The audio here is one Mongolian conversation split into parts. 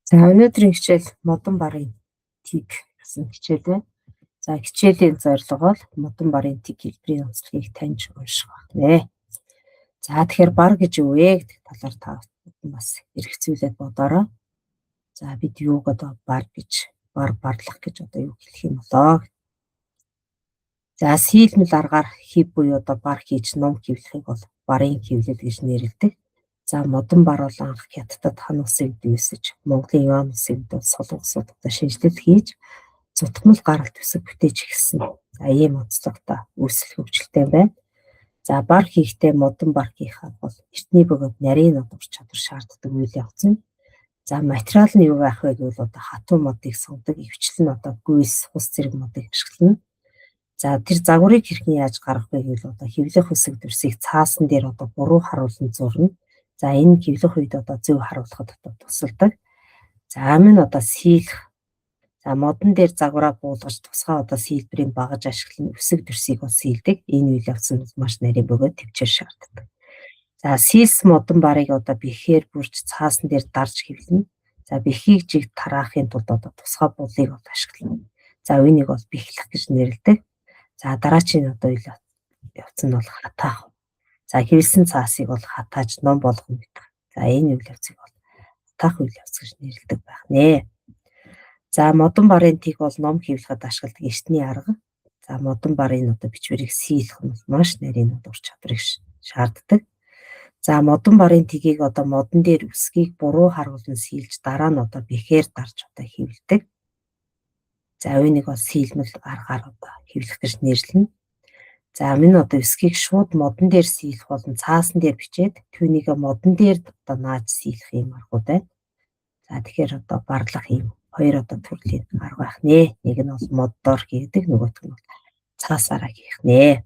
За өнөөдрийн хичээл модон барын тиг гэсэн хичээл байна. За хичээлийн зорилго бол модон барын тиг хэлбэрийн онцлогийг таньж унших байна. За тэгэхээр бар гэж юу вэ гэдэг талаар та бас эргэцүүлээд бодоорой. За бид юуг одоо бар гэж, барлах гэж одоо юу хэлэх юм болоо. За сийлмэл аргаар хив буюу одоо бар хийж ном хэвлэхийг бол барын хэвлэл гэж нэрлэдэг. За модон бар бол анх хятадд хан усыг дүүсэж, Монголын Юан усыг солонгосууд шинжилэл хийж цутгмал гаралт үсэг бүтээж эхэлсэн. За ийм онцлогтой үүсэл хөгжилтэй байна. За бар хийхдээ модон бар хийхээ бол эртний бөгөөд нарийн ур чадвар шаарддаг үйл явц нь. За материал нь юу байх вэ гэвэл одоо хатуу модыг сонгодог, өвчлөн одоо гүйс, ус зэрэг модыг ашиглана. За тэр загварыг хэрхэн яаж гаргах вэ гэвэл одоо хэвлэх үсэг дүрсийг цаасан дээр одоо буруу харуулсан зурна. За энэ хэвлэх үед одоо зөв харуулахад одоо тусалдаг. За амин одоо сийлэх. За модон дээр загвараа буулгаж тусгай одоо сийлбэрийн багаж ашиглан үсэг дүрсийг бол сийлдэг. Энэ үйл явц нь маш нарийн бөгөөд төвчээр шаарддаг. За сийлс модон барыг одоо бэхээр бүрж цаасан дээр дарж хэвлэнэ. За бэхийг жиг тараахын тулд одоо тусгай булыг бол ашиглана. За үүнийг бол бэхлэх гэж нэрлэдэг. За дараачийн одоо үйл явц нь бол хатаах. За хэвлсэн цаасыг бол хатааж ном болгоно гэдэг. За энэ үйл явцыг бол хатаах үйл явц гэж нэрлэдэг байх нэ. За модон барын тиг бол ном хэвлэхэд ашигладаг эртний арга. За модон барын одоо бичвэрийг сийлэх нь маш нарийн ур чадварыг шаарддаг. За модон барын тигийг одоо модон дээр үсгийг буруу харуулан сийлж дараа нь одоо бэхээр дарж одоо хэвлэдэг. За үүнийг бол сийлмэл аргаар одоо хэвлэх гэж нэрлэнэ. За минь одоо үсгийг шууд модон дээр сийлэх болон цаасан дээр бичээд түүнийг модон дээр одоо нааж сийлэх юм аргууд байна. За тэгэхээр одоо барлах юм хоёр одоо төрлийн арга байх нэ. Нэг нь бол моддоор хийдэг, нөгөөх нь бол цаасаараа хийх нэ.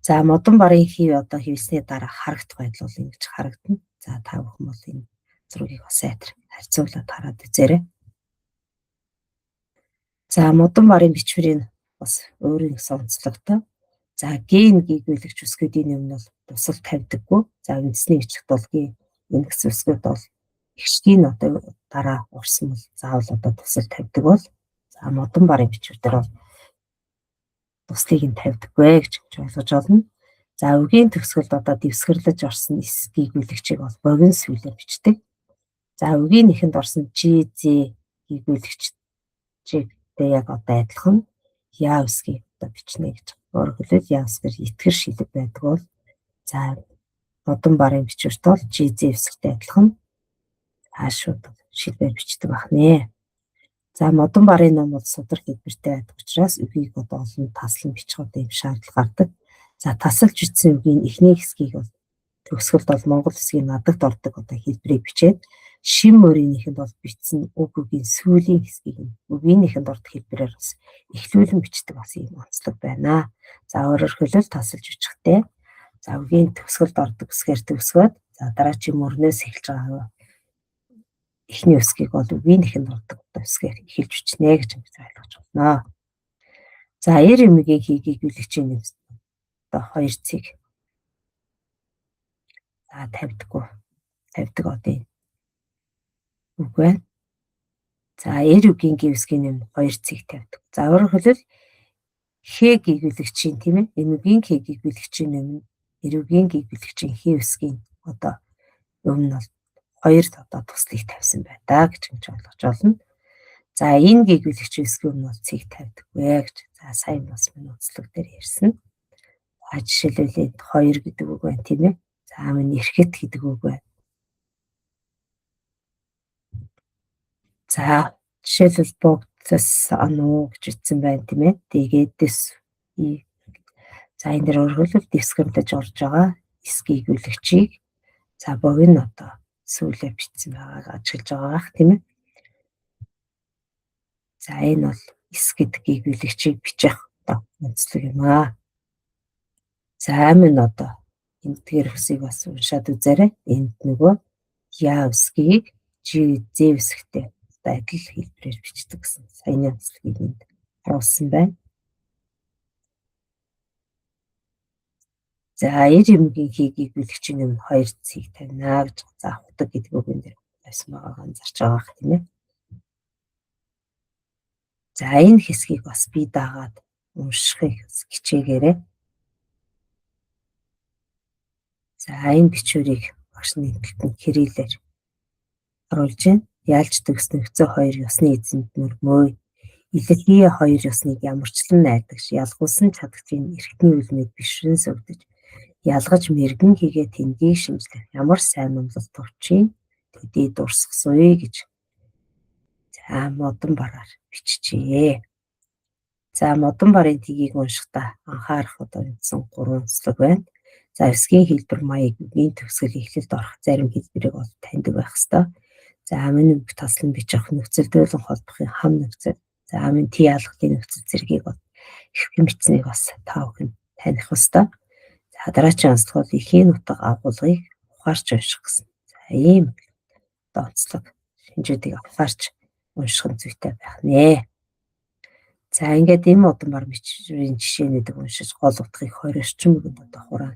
За модон барын хив одоо хийсний дараа харагдах байдал бол ингэж харагдана. За та бүхэн бол энэ зургийг бас харьцуулаад хараад үзээрэй. За модон барын бичвэрийн бас өөрийн онцлогтой. За ген гүйгүүлэгч үсгүүдийн өмнө бол тусал тавьдаггүй. За үндэсний бичлэгт бол ингс үсгүүд бол ихшгийн одоо дараа урсан бол заавал одоо тусал тавьдаг бол за модон барын бичвэр дээр бол туслыг нь тавьдаггүй гэж ойлгож байна. За үгийн төгсгөлд одоо дэвсгэрлэж орсон эс гүйгүүлэгчийг бол богино сүлээр бичдэг. За үгийн нэхэнд орсон GZ гүйгүүлэгчтэй яг одоо адилхан яа үсгийг одоо бичнэ гэж. Өөрөөр хэлбэл яа үсгээр итгэр шилэг байдаг бол за модон барын бичвэрт бол GZ үсгтэй адилхан хаашууд шилбэр бичдэг байх нэ. За модон барын ном бол судар хэлбэртэй байдаг учраас үгийг одоо олон таслан бичих одоо юм шаардлага гардаг. За тасалж бичсэн үгийн эхний хэсгийг бол төгсгөлд бол монгол үсгийн надагт ордог одоо хэлбэрийг бичээд шим мөрийнийхэнд бол бичсэн үгийн сүүлийн хэсгийг үгийнхэнդ ордог хэлбэрээр бас эхлүүлэн бичдэг бас юм онцлог байна. За өөрөөр хэлбэл тасалж бичихтэй. За үгийн төгсгөлд ордог үсгээр төгсгөөд за дараачийн мөрнөөс эхэлж байгаа эхний үсгийг бол үгийнхэнд ордог үсгээр эхэлж бичнэ гэж ойлгож байна. За эр эмгийн хийгийг гүйгүүлэгчийн нэмс одоо хоёр цэг за тавьдаг одоо үг байна. За эр үгийн гүйсгийн нэм хоёр цэг тавьдаг. За өөрөөр хэлбэл хэ гүйгүүлэгчийн тийм ээ эмгийн хэ гүйгүүлэгчийн нэм эр үгийн гүйгүүлэгчийн хэ үсгийн одоо өмнө бол хоёр одоо туслыг тавьсан байдаг гэж ойлгож байна. За энэ гүйгүүлэгчийн үсгийн өмнө бол цэг тавьдаггүй гэж. За сайн бас минь онцлог дээр ярьсан. За жишээлбэл хоёр гэдэг үг байна тийм ээ. За минь эрхэт гэдэг үг байна. За жишээлбэл богдос ануу гэж ütсэн байна тийм ээ. Тэгээдэс за энэ дэр өөрөлдөл дэвсгэрлэж орж байгаа эс гүйгүүлэгчийг за богино одоо сүүлээр бичсэн байгааг ажиглаж байгаа гэх тийм ээ. За энэ бол эс гэдэг гүйгүүлэгчийг бичих одоо онцлог юм аа. За амин одоо энэгээр үсгийг бас уншаад үзээрэй. Энд нөгөө яа үсгийг Z үсгтэй адил хэлбэрээр бичдэг гэсэн саяны онцлогийг энд харуулсан байна. За эр эмгийн хий гүйгүүлэгчийн өмнө хоёр цэг тавина гэж. За худаг гэдэг үг энэ байсан байгааг анзарч байгаа тийм ээ. За энэ хэсгийг бас би дагаад уншихыг хичээгээрэй. За энэ бичвэрийг багш нэгдэлтэн кириллээр оруулж байна. Ялж төгс нөхцөө хоёр ёсны эзэнд мөрмөө. Илэрхийлээ хоёр ёсныг ямарчлан найдагч ялгуулсан чадагчийн эрхтний үлмэд бишрэн сөвдөж ялгаж мэрэгэн хийгээ тэндийг шинжлэх ямар сайн номлол төвчийн төдий дурсгасуй гэж за модон бараар биччихье. За модон барын тгийг уншихдаа анхаарах одоо үндсэн 3 онцлог байна. За эсгийн хэлбэр маягийн төгсгөл эхлэлд орох зарим хэлбэрийг бол таньдаг байх ёстой. За амин үг таслан бич авах нөхцөлдөлөн холбохын хам нөхцөл. За амин тий алгын нөхцөл зэргийг бол хэрхэн бичсэнийг бас та бүхэн таних ёстой. За дараагийн онцлог бол эхийн нутаг агуулгыг ухаарч унших гэсэн. За ийм онцлог шинжүүдийг ухаарч унших нь зүйтэй байх нэ. За ингээд энэ модон бар бичвэрийн жишээнүүдийг уншиж гол утгыг 20 орчим үгэнд одоо хураа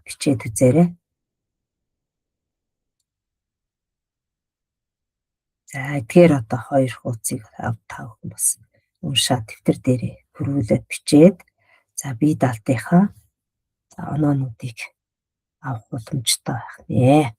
бичээд үзээрэй. За эдгээр одоо 2 хуудсыг та бүхэн бас уншаад дэвтэр дээрээ хөрвүүлээд бичээд за бие даалтынхаа за оноонуудыг авах боломжтой байх нэ.